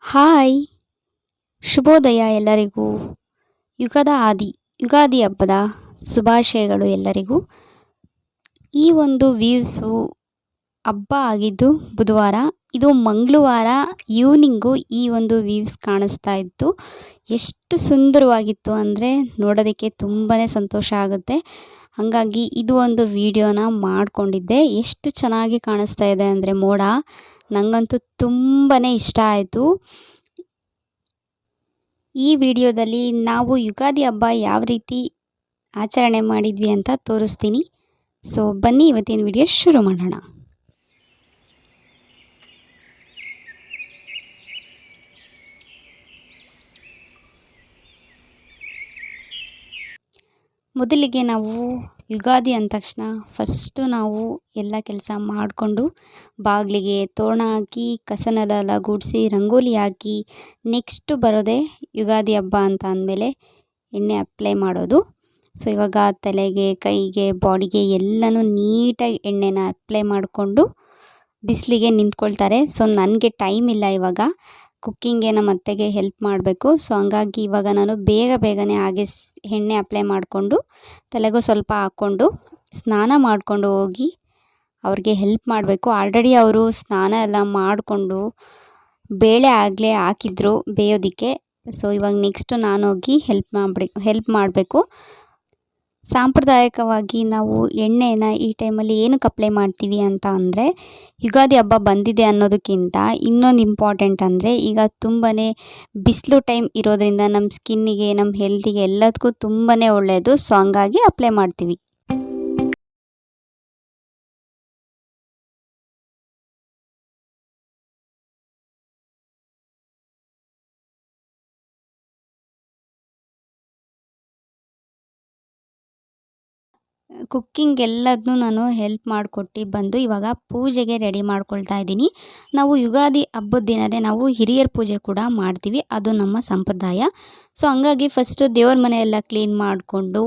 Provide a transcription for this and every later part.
Hi ಶುಭೋದಯ ಎಲ್ಲರಿಗೂ. ಯುಗದ ಆದಿ ಯುಗಾದಿ ಹಬ್ಬದ ಶುಭಾಶಯಗಳು ಎಲ್ಲರಿಗೂ. ಈ ಒಂದು ವ್ಯೂಸು ಹಬ್ಬ ಆಗಿದ್ದು ಬುಧವಾರ, ಇದು ಮಂಗಳವಾರ ಈವ್ನಿಂಗು ಈ ಒಂದು ವ್ಯೂಸ್ ಕಾಣಿಸ್ತಾ ಇತ್ತು. ಎಷ್ಟು ಸುಂದರವಾಗಿತ್ತು ಅಂದರೆ ನೋಡೋದಕ್ಕೆ ತುಂಬಾ ಸಂತೋಷ ಆಗುತ್ತೆ. ಹಾಗಾಗಿ ಇದು ಒಂದು ವಿಡಿಯೋನ ಮಾಡಿಕೊಂಡಿದ್ದೆ. ಎಷ್ಟು ಚೆನ್ನಾಗಿ ಕಾಣಿಸ್ತಾ ಇದೆ ಅಂದರೆ ಮೋಡ, ನನಗಂತೂ ತುಂಬಾ ಇಷ್ಟ ಆಯಿತು. ಈ ವಿಡಿಯೋದಲ್ಲಿ ನಾವು ಯುಗಾದಿ ಹಬ್ಬ ಯಾವ ರೀತಿ ಆಚರಣೆ ಮಾಡಿದ್ವಿ ಅಂತ ತೋರಿಸ್ತೀನಿ. ಸೊ ಬನ್ನಿ ಇವತ್ತಿನ ವಿಡಿಯೋ ಶುರು ಮಾಡೋಣ. ಮೊದಲಿಗೆ ನಾವು ಯುಗಾದಿ ಅಂದ ತಕ್ಷಣ ಫಸ್ಟು ನಾವು ಎಲ್ಲ ಕೆಲಸ ಮಾಡಿಕೊಂಡು ಬಾಗಿಲಿಗೆ ತೋರಣ ಹಾಕಿ, ಕಸನೆಲ್ಲ ಗುಡಿಸಿ, ರಂಗೋಲಿ ಹಾಕಿ, ನೆಕ್ಸ್ಟು ಬರೋದೇ ಯುಗಾದಿ ಹಬ್ಬ ಅಂತ ಅಂದಮೇಲೆ ಎಣ್ಣೆ ಅಪ್ಲೈ ಮಾಡೋದು. ಸೊ ಇವಾಗ ತಲೆಗೆ, ಕೈಗೆ, ಬಾಡಿಗೆ ಎಲ್ಲನೂ ನೀಟಾಗಿ ಎಣ್ಣೆನ ಅಪ್ಲೈ ಮಾಡಿಕೊಂಡು ಬಿಸಿಲಿಗೆ ನಿಂತ್ಕೊಳ್ತಾರೆ. ಸೊ ನನಗೆ ಟೈಮ್ ಇಲ್ಲ ಇವಾಗ, ಕುಕ್ಕಿಂಗ್ಗೆ ನಮ್ಮ ಅತ್ತೆಗೆ ಹೆಲ್ಪ್ ಮಾಡಬೇಕು. ಸೊ ಹಂಗಾಗಿ ಇವಾಗ ನಾನು ಬೇಗನೆ ಹಾಗೆ ಎಣ್ಣೆ ಅಪ್ಲೈ ಮಾಡಿಕೊಂಡು ತಲೆಗೂ ಸ್ವಲ್ಪ ಹಾಕ್ಕೊಂಡು ಸ್ನಾನ ಮಾಡಿಕೊಂಡು ಹೋಗಿ ಅವ್ರಿಗೆ ಹೆಲ್ಪ್ ಮಾಡಬೇಕು. ಆಲ್ರೆಡಿ ಅವರು ಸ್ನಾನ ಎಲ್ಲ ಮಾಡಿಕೊಂಡು ಬೇಳೆ ಆಗಲೇ ಹಾಕಿದ್ರು ಬೇಯೋದಕ್ಕೆ. ಸೊ ಇವಾಗ ನೆಕ್ಸ್ಟು ನಾನು ಹೋಗಿ ಹೆಲ್ಪ್ ಮಾಡಬೇಕು. ಸಾಂಪ್ರದಾಯಿಕವಾಗಿ ನಾವು ಎಣ್ಣೆನ ಈ ಟೈಮಲ್ಲಿ ಏನಕ್ಕೆ ಅಪ್ಲೈ ಮಾಡ್ತೀವಿ ಅಂತ ಅಂದರೆ, ಯುಗಾದಿ ಹಬ್ಬ ಬಂದಿದೆ ಅನ್ನೋದಕ್ಕಿಂತ ಇನ್ನೊಂದು ಇಂಪಾರ್ಟೆಂಟ್ ಅಂದರೆ, ಈಗ ತುಂಬಾ ಬಿಸಿಲು ಟೈಮ್ ಇರೋದ್ರಿಂದ ನಮ್ಮ ಸ್ಕಿನ್ನಿಗೆ, ನಮ್ಮ ಹೆಲ್ತಿಗೆ ಎಲ್ಲದಕ್ಕೂ ತುಂಬಾ ಒಳ್ಳೆಯದು. ಸೊ ಹಂಗಾಗಿ ಅಪ್ಲೈ ಮಾಡ್ತೀವಿ. ಕುಕ್ಕಿಂಗ್ ಎಲ್ಲದನ್ನೂ ನಾನು ಹೆಲ್ಪ್ ಮಾಡಿಕೊಟ್ಟು ಬಂದು ಇವಾಗ ಪೂಜೆಗೆ ರೆಡಿ ಮಾಡ್ಕೊಳ್ತಾ ಇದ್ದೀನಿ. ನಾವು ಯುಗಾದಿ ಹಬ್ಬದ ದಿನವೇ ನಾವು ಹಿರಿಯರ ಪೂಜೆ ಕೂಡ ಮಾಡ್ತೀವಿ, ಅದು ನಮ್ಮ ಸಂಪ್ರದಾಯ. ಸೊ ಹಂಗಾಗಿ ಫಸ್ಟು ದೇವ್ರ ಮನೆ ಎಲ್ಲ ಕ್ಲೀನ್ ಮಾಡಿಕೊಂಡು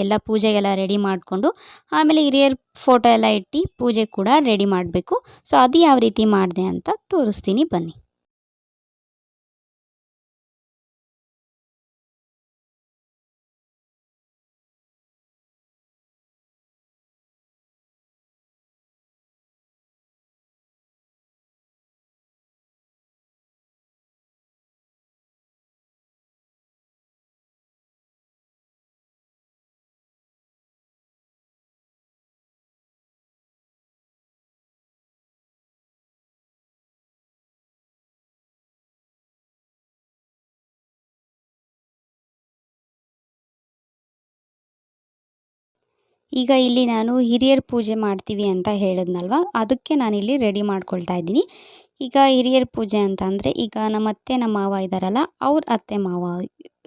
ಎಲ್ಲ ಪೂಜೆಗೆಲ್ಲ ರೆಡಿ ಮಾಡಿಕೊಂಡು ಆಮೇಲೆ ಹಿರಿಯರ ಫೋಟೋ ಎಲ್ಲ ಇಟ್ಟು ಪೂಜೆ ಕೂಡ ರೆಡಿ ಮಾಡಬೇಕು. ಸೊ ಅದು ಯಾವ ರೀತಿ ಮಾಡಿದೆ ಅಂತ ತೋರಿಸ್ತೀನಿ ಬನ್ನಿ. ಈಗ ಇಲ್ಲಿ ನಾನು ಹಿರಿಯರ ಪೂಜೆ ಮಾಡ್ತೀವಿ ಅಂತ ಹೇಳಿದ್ನಲ್ವ, ಅದಕ್ಕೆ ನಾನಿಲ್ಲಿ ರೆಡಿ ಮಾಡ್ಕೊಳ್ತಾ ಇದ್ದೀನಿ. ಈಗ ಹಿರಿಯರ ಪೂಜೆ ಅಂತ ಅಂದರೆ, ಈಗ ನಮ್ಮ ಅತ್ತೆ ನಮ್ಮ ಮಾವ ಇದ್ದಾರಲ್ಲ, ಅವ್ರ ಅತ್ತೆ ಮಾವ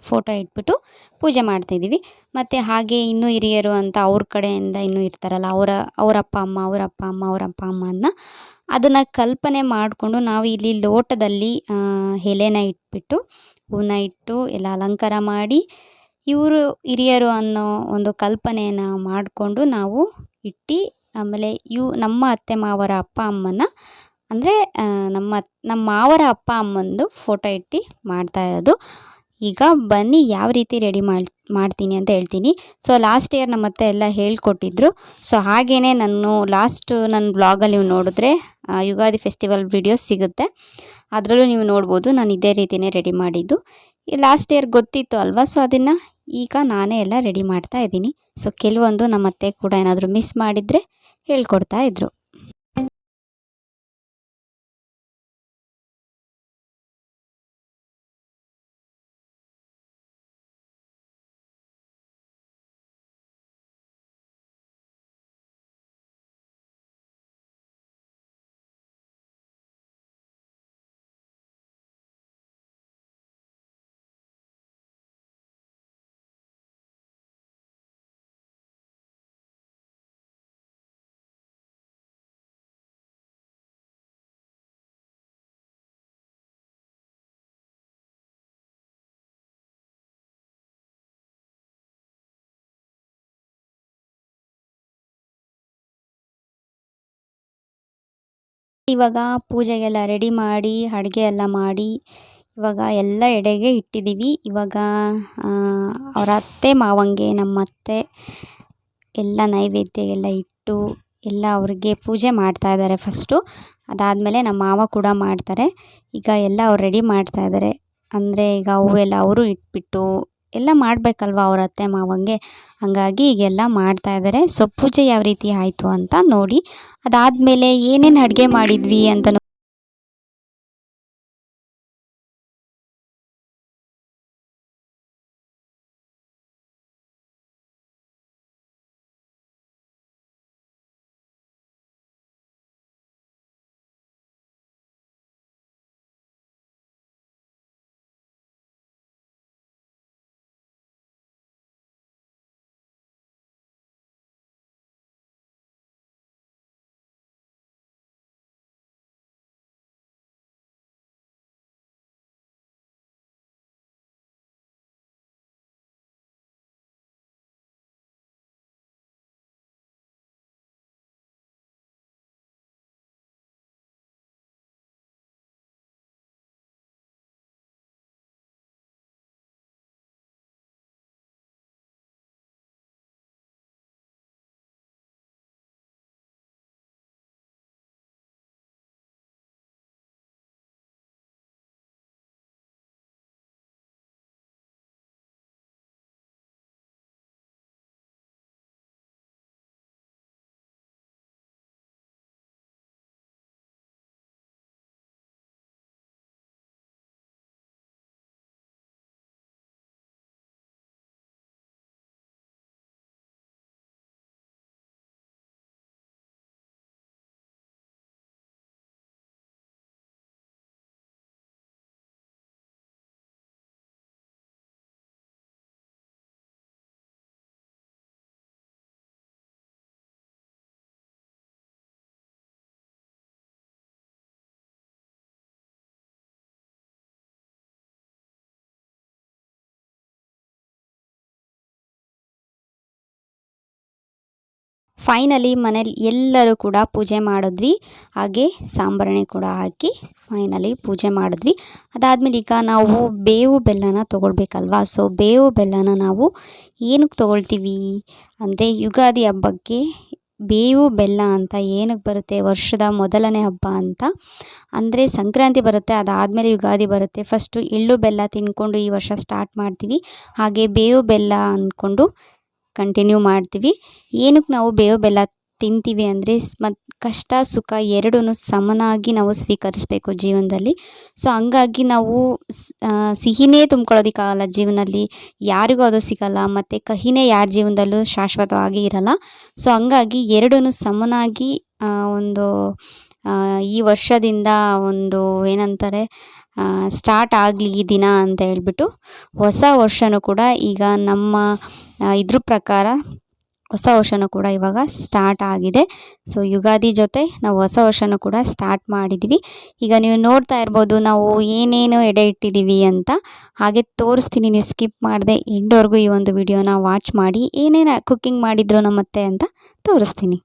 ಫೋಟೋ ಇಟ್ಬಿಟ್ಟು ಪೂಜೆ ಮಾಡ್ತಾಯಿದ್ದೀವಿ. ಮತ್ತು ಹಾಗೆ ಇನ್ನೂ ಹಿರಿಯರು ಅಂತ ಅವ್ರ ಕಡೆಯಿಂದ ಇನ್ನೂ ಇರ್ತಾರಲ್ಲ, ಅವ್ರ ಅಪ್ಪ ಅಮ್ಮನ ಅದನ್ನು ಕಲ್ಪನೆ ಮಾಡಿಕೊಂಡು ನಾವು ಇಲ್ಲಿ ಲೋಟದಲ್ಲಿ ಎಲೆನ ಇಟ್ಬಿಟ್ಟು ಹೂನ ಇಟ್ಟು ಎಲ್ಲ ಅಲಂಕಾರ ಮಾಡಿ, ಇವರು ಹಿರಿಯರು ಅನ್ನೋ ಒಂದು ಕಲ್ಪನೆಯನ್ನು ಮಾಡಿಕೊಂಡು ನಾವು ಇಟ್ಟು, ಆಮೇಲೆ ನಮ್ಮ ಅತ್ತೆ ಮಾವರ ಅಪ್ಪ ಅಮ್ಮನ ಅಂದರೆ ನಮ್ಮ ಮಾವರ ಅಪ್ಪ ಅಮ್ಮಂದು ಫೋಟೋ ಇಟ್ಟು ಮಾಡ್ತಾ ಇರೋದು. ಈಗ ಬನ್ನಿ ಯಾವ ರೀತಿ ರೆಡಿ ಮಾಡ್ತೀನಿ ಅಂತ ಹೇಳ್ತೀನಿ. ಸೊ ಲಾಸ್ಟ್ ಇಯರ್ ನಮ್ಮ ಅತ್ತೆ ಎಲ್ಲ ಹೇಳ್ಕೊಟ್ಟಿದ್ರು. ಸೊ ಹಾಗೇ ನಾನು ನನ್ನ ಬ್ಲಾಗಲ್ಲಿ ನೀವು ನೋಡಿದ್ರೆ ಯುಗಾದಿ ಫೆಸ್ಟಿವಲ್ ವಿಡಿಯೋಸ್ ಸಿಗುತ್ತೆ, ಅದರಲ್ಲೂ ನೀವು ನೋಡ್ಬೋದು. ನಾನು ಇದೇ ರೀತಿಯೇ ರೆಡಿ ಮಾಡಿದ್ದು. ಲಾಸ್ಟ್ ಇಯರ್ ಗೊತ್ತಿತ್ತು ಅಲ್ವಾ, ಸೊ ಅದನ್ನು ಈಗ ನಾನೇ ಎಲ್ಲ ರೆಡಿ ಮಾಡ್ತಾ ಇದ್ದೀನಿ. ಸೊ ಕೆಲವೊಂದು ನಮ್ಮ ಅತ್ತೆ ಕೂಡ ಏನಾದರೂ ಮಿಸ್ ಮಾಡಿದರೆ ಹೇಳ್ಕೊಡ್ತಾ ಇದ್ರು. ಇವಾಗ ಪೂಜೆಗೆಲ್ಲ ರೆಡಿ ಮಾಡಿ ಅಡುಗೆ ಎಲ್ಲ ಮಾಡಿ ಇವಾಗ ಎಲ್ಲ ಎಡೆಗೆ ಇಟ್ಟಿದ್ದೀವಿ. ಇವಾಗ ಅವರ ಅತ್ತೆ ಮಾವಂಗೆ ನಮ್ಮ ಅತ್ತೆ ಎಲ್ಲ ನೈವೇದ್ಯ ಎಲ್ಲ ಇಟ್ಟು ಎಲ್ಲ ಅವ್ರಿಗೆ ಪೂಜೆ ಮಾಡ್ತಾ ಇದ್ದಾರೆ ಫಸ್ಟು. ಅದಾದಮೇಲೆ ನಮ್ಮ ಮಾವ ಕೂಡ ಮಾಡ್ತಾರೆ. ಈಗ ಎಲ್ಲ ಅವ್ರು ರೆಡಿ ಮಾಡ್ತಾ ಇದ್ದಾರೆ. ಅಂದರೆ ಈಗ ಹೂವೆಲ್ಲ ಅವರು ಇಟ್ಬಿಟ್ಟು ಎಲ್ಲ ಮಾಡಬೇಕಲ್ವ ಅವ್ರ ಅತ್ತೆ ಮಾವಂಗೆ, ಹಾಗಾಗಿ ಈಗೆಲ್ಲ ಮಾಡ್ತಾ ಇದ್ದಾರೆ. ಸೊ ಪೂಜೆ ಯಾವ ರೀತಿ ಆಯಿತು ಅಂತ ನೋಡಿ. ಅದಾದಮೇಲೆ ಏನೇನು ಅಡುಗೆ ಮಾಡಿದ್ವಿ ಅಂತ ಫೈನಲಿ ಮನೇಲಿ ಎಲ್ಲರೂ ಕೂಡ ಪೂಜೆ ಮಾಡಿದ್ವಿ. ಹಾಗೆ ಸಾಂಬ್ರಾಣಿ ಕೂಡ ಹಾಕಿ ಫೈನಲಿ ಪೂಜೆ ಮಾಡಿದ್ವಿ. ಅದಾದಮೇಲೆ ಈಗ ನಾವು ಬೇವು ಬೆಲ್ಲನ ತೊಗೊಳ್ಬೇಕಲ್ವ. ಸೊ ಬೇವು ಬೆಲ್ಲನ ನಾವು ಏನಕ್ಕೆ ತೊಗೊಳ್ತೀವಿ ಅಂದರೆ ಯುಗಾದಿ ಹಬ್ಬಕ್ಕೆ ಬೇವು ಬೆಲ್ಲ ಅಂತ ಏನಕ್ಕೆ ಬರುತ್ತೆ, ವರ್ಷದ ಮೊದಲನೇ ಹಬ್ಬ ಅಂತ. ಅಂದರೆ ಸಂಕ್ರಾಂತಿ ಬರುತ್ತೆ, ಅದಾದಮೇಲೆ ಯುಗಾದಿ ಬರುತ್ತೆ. ಫಸ್ಟು ಎಳ್ಳು ಬೆಲ್ಲ ತಿಂದ್ಕೊಂಡು ಈ ವರ್ಷ ಸ್ಟಾರ್ಟ್ ಮಾಡ್ತೀವಿ. ಹಾಗೆ ಬೇವು ಬೆಲ್ಲ ಅಂದ್ಕೊಂಡು ಕಂಟಿನ್ಯೂ ಮಾಡ್ತೀವಿ. ಏನಕ್ಕೆ ನಾವು ಬೇವು ಬೆಲ್ಲ ತಿಂತೀವಿ ಅಂದರೆ ಕಷ್ಟ ಸುಖ ಎರಡೂ ಸಮನಾಗಿ ನಾವು ಸ್ವೀಕರಿಸಬೇಕು ಜೀವನದಲ್ಲಿ. ಸೊ ಹಂಗಾಗಿ ನಾವು ಸಿಹಿನೇ ತುಂಬ್ಕೊಳ್ಳೋದಕ್ಕಾಗಲ್ಲ ಜೀವನದಲ್ಲಿ, ಯಾರಿಗೂ ಅದು ಸಿಗಲ್ಲ. ಮತ್ತು ಕಹಿನೇ ಯಾರ ಜೀವನದಲ್ಲೂ ಶಾಶ್ವತವಾಗಿ ಇರಲ್ಲ. ಸೊ ಹಂಗಾಗಿ ಎರಡೂ ಸಮನಾಗಿ ಒಂದು ಈ ವರ್ಷದಿಂದ ಒಂದು ಏನಂತಾರೆ ಸ್ಟಾರ್ಟ್ ಆಗಲಿ ಈ ದಿನ ಅಂತ ಹೇಳ್ಬಿಟ್ಟು ಹೊಸ ವರ್ಷವೂ ಕೂಡ ಈಗ ನಮ್ಮ ಇದ್ರ ಪ್ರಕಾರ ಹೊಸ ವರ್ಷವೂ ಕೂಡ ಇವಾಗ ಸ್ಟಾರ್ಟ್ ಆಗಿದೆ. ಸೊ ಯುಗಾದಿ ಜೊತೆ ನಾವು ಹೊಸ ವರ್ಷವೂ ಕೂಡ ಸ್ಟಾರ್ಟ್ ಮಾಡಿದ್ವಿ. ಈಗ ನೀವು ನೋಡ್ತಾ ಇರ್ಬೋದು ನಾವು ಏನೇನು ಎಡೆ ಇಟ್ಟಿದ್ದೀವಿ ಅಂತ. ಹಾಗೆ ತೋರಿಸ್ತೀನಿ, ನೀವು ಸ್ಕಿಪ್ ಮಾಡದೆ ಎಂಡ್ವರೆಗೂ ಈ ಒಂದು ವಿಡಿಯೋನ ವಾಚ್ ಮಾಡಿ. ಏನೇನು ಕುಕ್ಕಿಂಗ್ ಮಾಡಿದ್ರು ನಮ್ಮತ್ತೆ ಅಂತ ತೋರಿಸ್ತೀನಿ.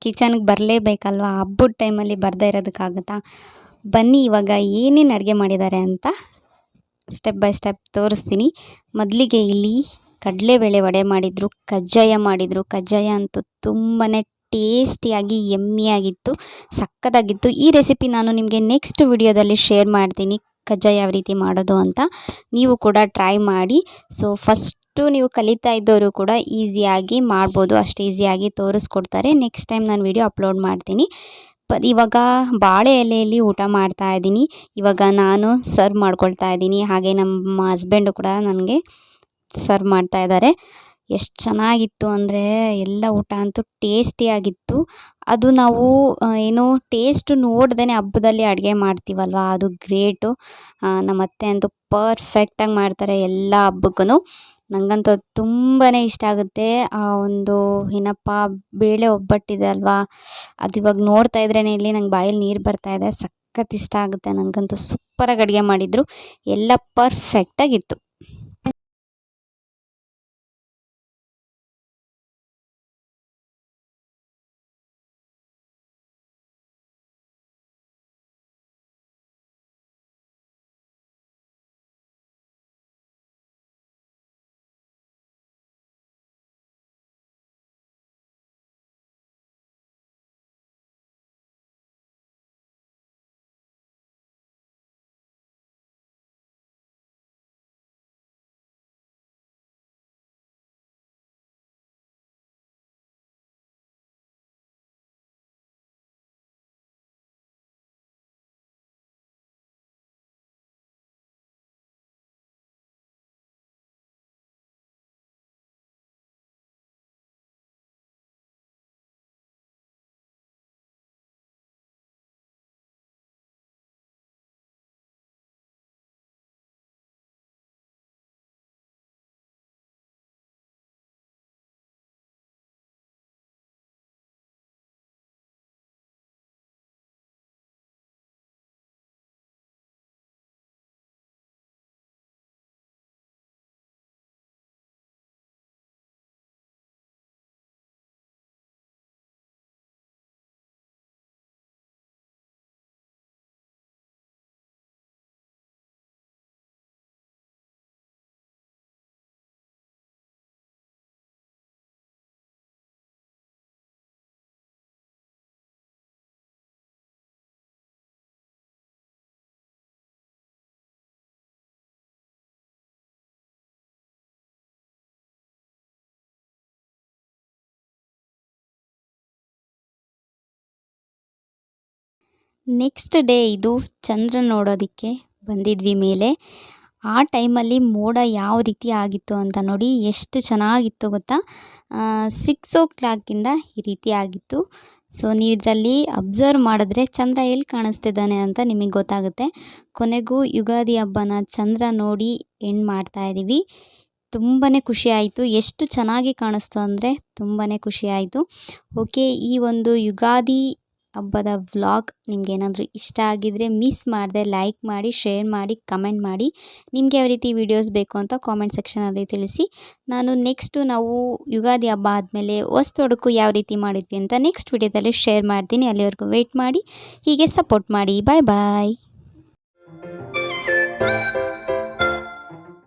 ಕಿಚನ್ಗೆ ಬರಲೇಬೇಕಲ್ವ, ಹಬ್ಬದ ಟೈಮಲ್ಲಿ ಬರದೇ ಇರೋದಕ್ಕಾಗುತ್ತಾ? ಬನ್ನಿ ಇವಾಗ ಏನೇನು ಅಡುಗೆ ಮಾಡಿದ್ದಾರೆ ಅಂತ ಸ್ಟೆಪ್ ಬೈ ಸ್ಟೆಪ್ ತೋರಿಸ್ತೀನಿ. ಮೊದಲಿಗೆ ಇಲ್ಲಿ ಕಡಲೆಬೇಳೆ ವಡೆ ಮಾಡಿದರು, ಕಜ್ಜಾಯ ಮಾಡಿದರು. ಕಜ್ಜಾಯ ಅಂತೂ ತುಂಬಾ ಟೇಸ್ಟಿಯಾಗಿ ಯಮ್ಮಿಯಾಗಿತ್ತು, ಸಕ್ಕತ್ತಾಗಿತ್ತು. ಈ ರೆಸಿಪಿ ನಾನು ನಿಮಗೆ ನೆಕ್ಸ್ಟ್ ವಿಡಿಯೋದಲ್ಲಿ ಶೇರ್ ಮಾಡ್ತೀನಿ, ಕಜ್ಜಾಯ ಯಾವ ರೀತಿ ಮಾಡೋದು ಅಂತ. ನೀವು ಕೂಡ ಟ್ರೈ ಮಾಡಿ. ಸೊ ಫಸ್ಟು ನೀವು ಕಲಿತಾ ಇದ್ದವರು ಕೂಡ ಈಸಿಯಾಗಿ ಮಾಡ್ಬೋದು, ಅಷ್ಟು ಈಸಿಯಾಗಿ ತೋರಿಸ್ಕೊಡ್ತಾರೆ. ನೆಕ್ಸ್ಟ್ ಟೈಮ್ ನಾನು ವಿಡಿಯೋ ಅಪ್ಲೋಡ್ ಮಾಡ್ತೀನಿ. ಇವಾಗ ಬಾಳೆ ಎಲೆಯಲ್ಲಿ ಊಟ ಮಾಡ್ತಾ ಇದ್ದೀನಿ. ಇವಾಗ ನಾನು ಸರ್ವ್ ಮಾಡ್ಕೊಳ್ತಾ ಇದ್ದೀನಿ, ಹಾಗೆ ನಮ್ಮ ಹಸ್ಬೆಂಡು ಕೂಡ ನನಗೆ ಸರ್ವ್ ಮಾಡ್ತಾ ಇದ್ದಾರೆ. ಎಷ್ಟು ಚೆನ್ನಾಗಿತ್ತು ಅಂದರೆ ಎಲ್ಲ ಊಟ ಅಂತೂ ಟೇಸ್ಟಿಯಾಗಿತ್ತು. ಅದು ನಾವು ಏನು ಟೇಸ್ಟು ನೋಡ್ದೇ ಹಬ್ಬದಲ್ಲಿ ಅಡುಗೆ ಮಾಡ್ತೀವಲ್ವ, ಅದು ಗ್ರೇಟು. ನಮ್ಮ ಅತ್ತೆ ಅಂತೂ ಪರ್ಫೆಕ್ಟಾಗಿ ಮಾಡ್ತಾರೆ ಎಲ್ಲ ಹಬ್ಬಕ್ಕೂ. ನನಗಂತೂ ತುಂಬಾ ಇಷ್ಟ ಆಗುತ್ತೆ. ಆ ಒಂದು ಏನಪ್ಪ ಬೇಳೆ ಒಬ್ಬಟ್ಟಿದೆ ಅಲ್ವಾ, ಅದು ಇವಾಗ ನೋಡ್ತಾ ಇದ್ರೇ ಇಲ್ಲಿ ನಂಗೆ ಬಾಯಲ್ಲಿ ನೀರು ಬರ್ತಾಯಿದೆ. ಸಖತ್ ಇಷ್ಟ ಆಗುತ್ತೆ ನನಗಂತೂ. ಸೂಪರಾಗಿ ಅಡುಗೆ ಮಾಡಿದರು, ಎಲ್ಲ ಪರ್ಫೆಕ್ಟಾಗಿತ್ತು. ನೆಕ್ಸ್ಟ್ ಡೇ ಇದು ಚಂದ್ರ ನೋಡೋದಕ್ಕೆ ಬಂದಿದ್ವಿ ಮೇಲೆ. ಆ ಟೈಮಲ್ಲಿ ಮೋಡ ಯಾವ ರೀತಿ ಆಗಿತ್ತು ಅಂತ ನೋಡಿ, ಎಷ್ಟು ಚೆನ್ನಾಗಿತ್ತು ಗೊತ್ತಾ. 6 o'clock ಈ ರೀತಿ ಆಗಿತ್ತು. ಸೊ ನೀವು ಇದರಲ್ಲಿ ಅಬ್ಸರ್ವ್ ಮಾಡಿದ್ರೆ ಚಂದ್ರ ಎಲ್ಲಿ ಕಾಣಿಸ್ತಿದ್ದಾನೆ ಅಂತ ನಿಮಗೆ ಗೊತ್ತಾಗುತ್ತೆ. ಕೊನೆಗೂ ಯುಗಾದಿ ಹಬ್ಬನ ಚಂದ್ರ ನೋಡಿ ಎಂಡ್ ಮಾಡ್ತಾ ಇದ್ದೀವಿ. ತುಂಬಾ ಖುಷಿ ಆಯಿತು, ಎಷ್ಟು ಚೆನ್ನಾಗಿ ಕಾಣಿಸ್ತು ಅಂದರೆ ತುಂಬಾ ಖುಷಿ ಆಯಿತು. ಓಕೆ, ಈ ಒಂದು ಯುಗಾದಿ ಹಬ್ಬದ ವ್ಲಾಗ್ ನಿಮಗೇನಾದರೂ ಇಷ್ಟ ಆಗಿದ್ದರೆ ಮಿಸ್ ಮಾಡದೆ ಲೈಕ್ ಮಾಡಿ, ಶೇರ್ ಮಾಡಿ, ಕಮೆಂಟ್ ಮಾಡಿ. ನಿಮಗೆ ಯಾವ ರೀತಿ ವೀಡಿಯೋಸ್ ಬೇಕು ಅಂತ ಕಾಮೆಂಟ್ ಸೆಕ್ಷನಲ್ಲಿ ತಿಳಿಸಿ. ನಾನು ನಾವು ಯುಗಾದಿ ಹಬ್ಬ ಆದಮೇಲೆ ಹೊಸತೊಡಕು ಯಾವ ರೀತಿ ಮಾಡಿದ್ವಿ ಅಂತ ನೆಕ್ಸ್ಟ್ ವಿಡಿಯೋದಲ್ಲಿ ಶೇರ್ ಮಾಡ್ತೀನಿ. ಅಲ್ಲಿವರೆಗೂ ವೆಯ್ಟ್ ಮಾಡಿ, ಹೀಗೆ ಸಪೋರ್ಟ್ ಮಾಡಿ. ಬಾಯ್ ಬಾಯ್.